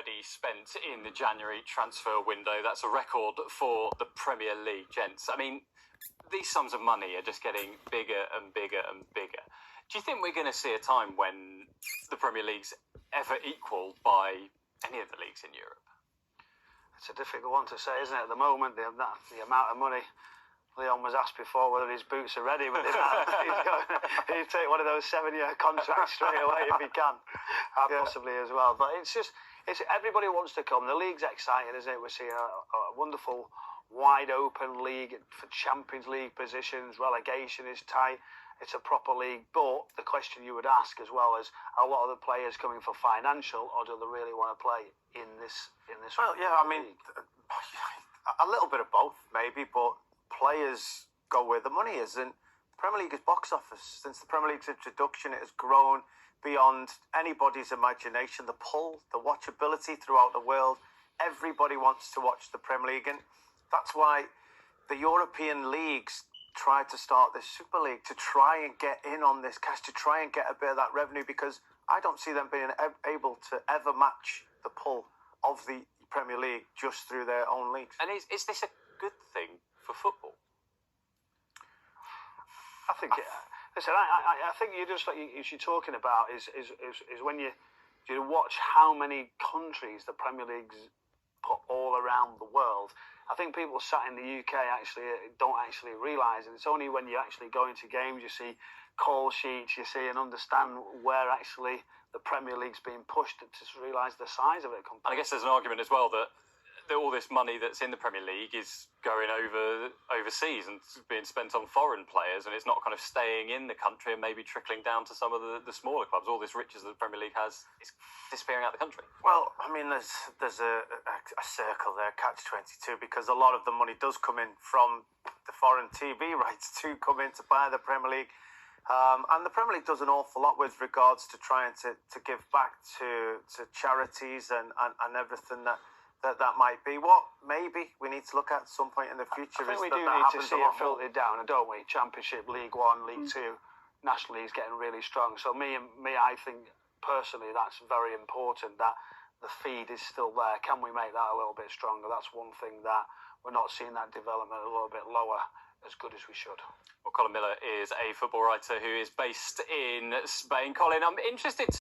already spent in the January transfer window. That's a record for the Premier League, gents. I mean, these sums of money are just getting bigger and bigger and bigger. Do you think we're going to see a time when the Premier League's ever equalled by any of the leagues in Europe? It's a difficult one to say, isn't it? At the moment, the amount of money. Leon was asked before whether his boots are ready, but he'd take one of those 7-year contracts straight away if he can, possibly as well. But it's everybody wants to come. The league's exciting, isn't it? We're seeing a wonderful, wide-open league for Champions League positions. Relegation is tight. It's a proper league. But the question you would ask as well is, are a lot of the players coming for financial, or do they really want to play in this? Well, yeah, I mean, a little bit of both, maybe, but players go where the money is, and Premier League is box office. Since the Premier League's introduction, it has grown beyond anybody's imagination. The pull, the watchability throughout the world, everybody wants to watch the Premier League, and that's why the European leagues tried to start this Super League, to try and get in on this cash, to try and get a bit of that revenue, because I don't see them being able to ever match the pull of the Premier League just through their own leagues. And is this a good thing for football? I think. Listen, I think you're talking about is when you watch how many countries the Premier League's put all around the world. I think people sat in the UK don't actually realise, and it's only when you actually go into games you see call sheets, you see and understand where actually the Premier League's being pushed to realise the size of it. And I guess there's an argument as well that all this money that's in the Premier League is going overseas and being spent on foreign players, and it's not kind of staying in the country and maybe trickling down to some of the smaller clubs. All this riches that the Premier League has is disappearing out of the country. Well, I mean, there's a circle there, catch-22, because a lot of the money does come in from the foreign TV rights to come in to buy the Premier League. And the Premier League does an awful lot with regards to trying to give back to charities and everything that might be. What maybe we need to look at some point in the future I think is we do need to see it filtered down, don't we? Championship, League One, League Two, National League's getting really strong. So I think personally that's very important that the feed is still there. Can we make that a little bit stronger? That's one thing that we're not seeing that development a little bit lower as good as we should. Well, Colin Miller is a football writer who is based in Spain. Colin, I'm interested